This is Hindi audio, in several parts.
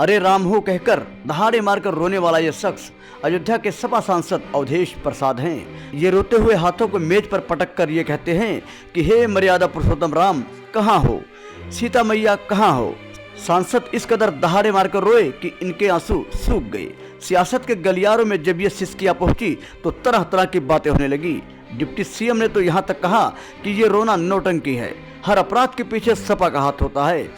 अरे राम हो कहकर दहाड़े मारकर रोने वाला ये शख्स अयोध्या के सपा सांसद अवधेश प्रसाद हैं। ये रोते हुए हाथों को मेज पर पटक कर ये कहते हैं कि हे मर्यादा पुरुषोत्तम राम कहाँ हो, सीता मैया कहाँ हो। सांसद इस कदर दहाड़े मारकर रोए कि इनके आंसू सूख गए। सियासत के गलियारों में जब ये सिसकियां पहुंची तो तरह तरह की बातें होने लगी। डिप्टी सीएम ने तो यहाँ तक कहा कि ये रोना नौटंकी है, हर अपराध के पीछे सपा का हाथ होता है।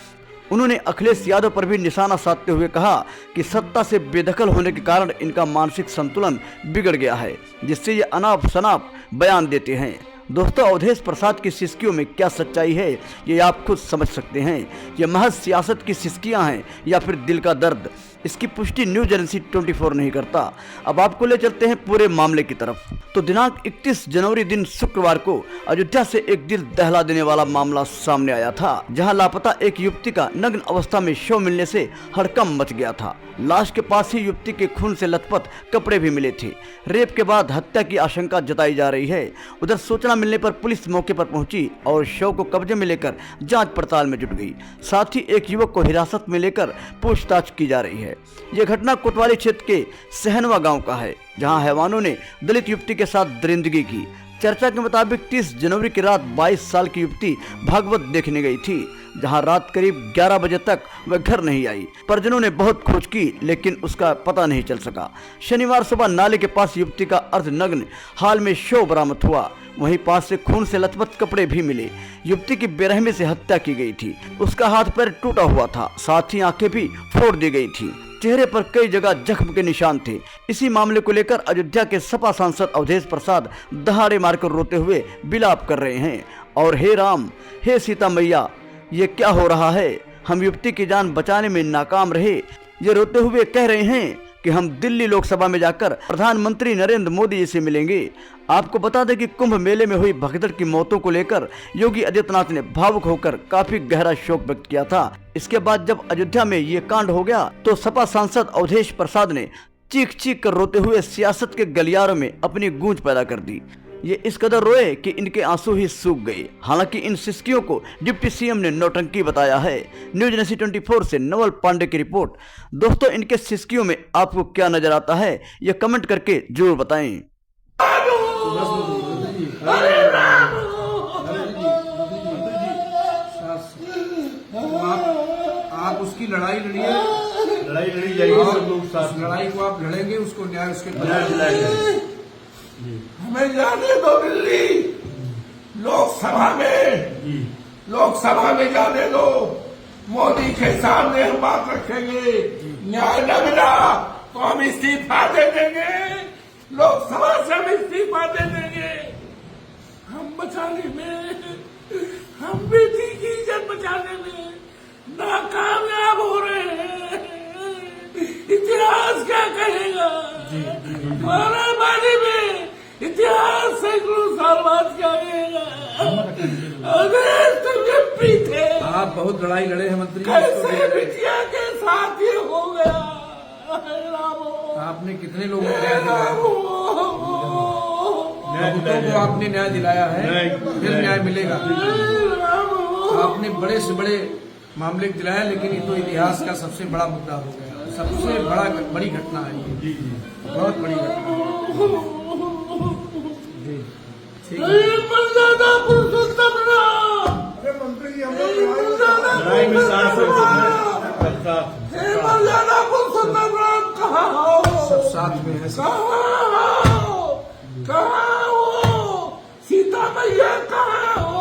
उन्होंने अखिलेश यादव पर भी निशाना साधते हुए कहा कि सत्ता से बेदखल होने के कारण इनका मानसिक संतुलन बिगड़ गया है, जिससे ये अनाप शनाप बयान देते हैं। दोस्तों, अवधेश प्रसाद की सिसकियों में क्या सच्चाई है ये आप खुद समझ सकते हैं। ये महज सियासत की सिसकियां हैं या फिर दिल का दर्द, इसकी पुष्टि न्यूज एजेंसी 24 नहीं करता। अब आपको ले चलते हैं पूरे मामले की तरफ। तो दिनांक 31 जनवरी दिन शुक्रवार को अयोध्या से एक दिल दहला देने वाला मामला सामने आया था, जहां लापता एक युवती का नग्न अवस्था में शव मिलने से हड़कंप मच गया था। लाश के पास ही युवती के खून से लथपथ कपड़े भी मिले थे। रेप के बाद हत्या की आशंका जताई जा रही है। उधर सूचना मिलने पर पुलिस मौके पर पहुंची और शव को कब्जे में लेकर जांच पड़ताल में जुट गई। साथ ही एक युवक को हिरासत में लेकर पूछताछ की जा रही है। यह घटना कोतवाली क्षेत्र के सहनवा गांव का है, जहां हैवानों ने दलित युवती के साथ दरिंदगी की। चर्चा के मुताबिक 30 जनवरी की रात 22 साल की युवती भागवत देखने गई थी, जहां रात करीब 11 बजे तक वह घर नहीं आई। परिजनों ने बहुत खोज की लेकिन उसका पता नहीं चल सका। शनिवार सुबह नाले के पास युवती का अर्धनग्न हाल में शव बरामद हुआ। वहीं पास से खून से लथपथ कपड़े भी मिले। युवती की बेरहमी से हत्या की गई थी। उसका हाथ पैर टूटा हुआ था, साथ ही आंखें भी फोड़ दी गई थी। चेहरे पर कई जगह जख्म के निशान थे। इसी मामले को लेकर अयोध्या के सपा सांसद अवधेश प्रसाद दहाड़े मारकर रोते हुए विलाप कर रहे हैं और हे राम, हे सीता मैया, ये क्या हो रहा है, हम युवती की जान बचाने में नाकाम रहे। ये रोते हुए कह रहे हैं कि हम दिल्ली लोकसभा में जाकर प्रधानमंत्री नरेंद्र मोदी जी से मिलेंगे। आपको बता दें कि कुंभ मेले में हुई भगदड़ की मौतों को लेकर योगी आदित्यनाथ ने भावुक होकर काफी गहरा शोक व्यक्त किया था। इसके बाद जब अयोध्या में ये कांड हो गया तो सपा सांसद अवधेश प्रसाद ने चीख चीख कर रोते हुए सियासत के गलियारों में अपनी गूंज पैदा कर दी। ये इस कदर रोए कि इनके आंसू ही सूख गए। हालांकि इन सिसकियों को डिप्टी सीएम ने नौटंकी बताया है। न्यूज एजेंसी 24 से नवल पांडे की रिपोर्ट। दोस्तों, इनके सिसकियों में आपको क्या नजर आता है ये कमेंट करके जरूर बताएं। आप उसकी लड़ाई लड़िए, लड़ाई लड़ी जाएगी, सब लोग साथ। लड़ाई को आप लड़ेंगे, उसको न्याय उसके न्याय दिलाएंगे। हमें जाने दो दिल्ली लोकसभा में जाने दो। मोदी के सामने हम बात रखेंगे। न्याय न मिला तो हम इस्तीफा दे देंगे, लोकसभा से हम इस्तीफा दे देंगे। हम बचाने में, हम बेटी की इज्जत बचाने में नाकामयाब हो रहे हैं। इतिहास क्या कहेगा हमारे बारे में? इतिहास सैकड़ों साल बाद क्या कहेगा? अगर तुझे पीछे आप बहुत लड़ाई लड़े हैं मंत्री, कैसे बिटिया के साथ ये हो गया? आपने कितने लोगों को न्याय दिलाया? बहुतों को आपने न्याय दिलाया है, फिर न्याय मिलेगा। आपने बड़े से बड़े मामले दिलाया, लेकिन ये तो इतिहास का सबसे बड़ा मुद्दा हो गया। सबसे बड़ी घटना है ये, बहुत बड़ी घटना है। अरे मंत्री जी, हम लड़ाई में कहाँ हो? सब साथ में है। कहाँ हो? सीता मैया कहाँ हो?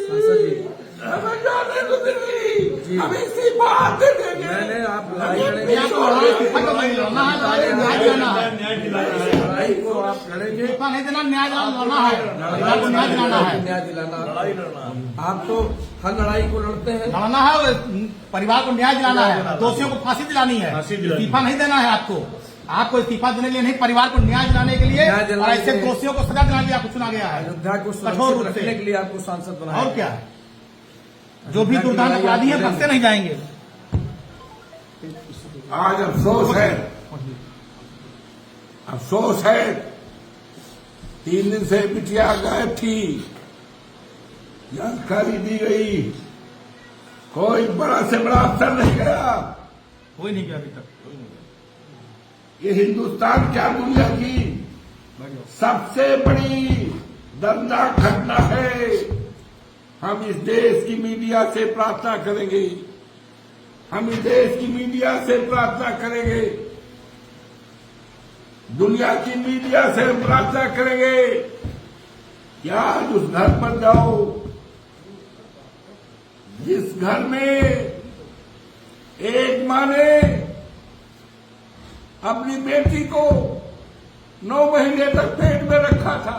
सांसद जी, हमें जाने दो दिल्ली, हम इसी बात दे देंगे। मैंने आप लड़ाई लड़ेंगे, लड़ाई को आप लड़ेंगे, न्याय दिलाना। आप तो हर लड़ाई को लड़ते हैं। लड़ना है, परिवार को न्याय दिलाना है, दोषियों को फांसी दिलानी है, इस्तीफा नहीं देना है। आपको इस्तीफा देने के लिए नहीं, परिवार को न्याय दिलाने के लिए और ऐसे दोषियों को सजा दिलाने के लिए आपको चुना गया है। अयोध्या को कठोर रखने के लिए आपको सांसद बनाया। और क्या है, जो भी दुर्दान अपराधी है बख्शे नहीं जाएंगे। आज अफसोस है, अफसोस है 3 दिन से बिटिया गायब थी, जानकारी दी गई, कोई बड़ा से बड़ा अफसर नहीं गया। कोई नहीं गया अभी तक। ये हिंदुस्तान क्या दुनिया की सबसे बड़ी दर्दनाक घटना है। हम इस देश की मीडिया से प्रार्थना करेंगे, हम इस देश की मीडिया से प्रार्थना करेंगे, दुनिया की मीडिया से हम प्रार्थना करेंगे कि आज उस घर पर जाओ जिस घर में एक मां ने अपनी बेटी को 9 महीने तक पेट में रखा था।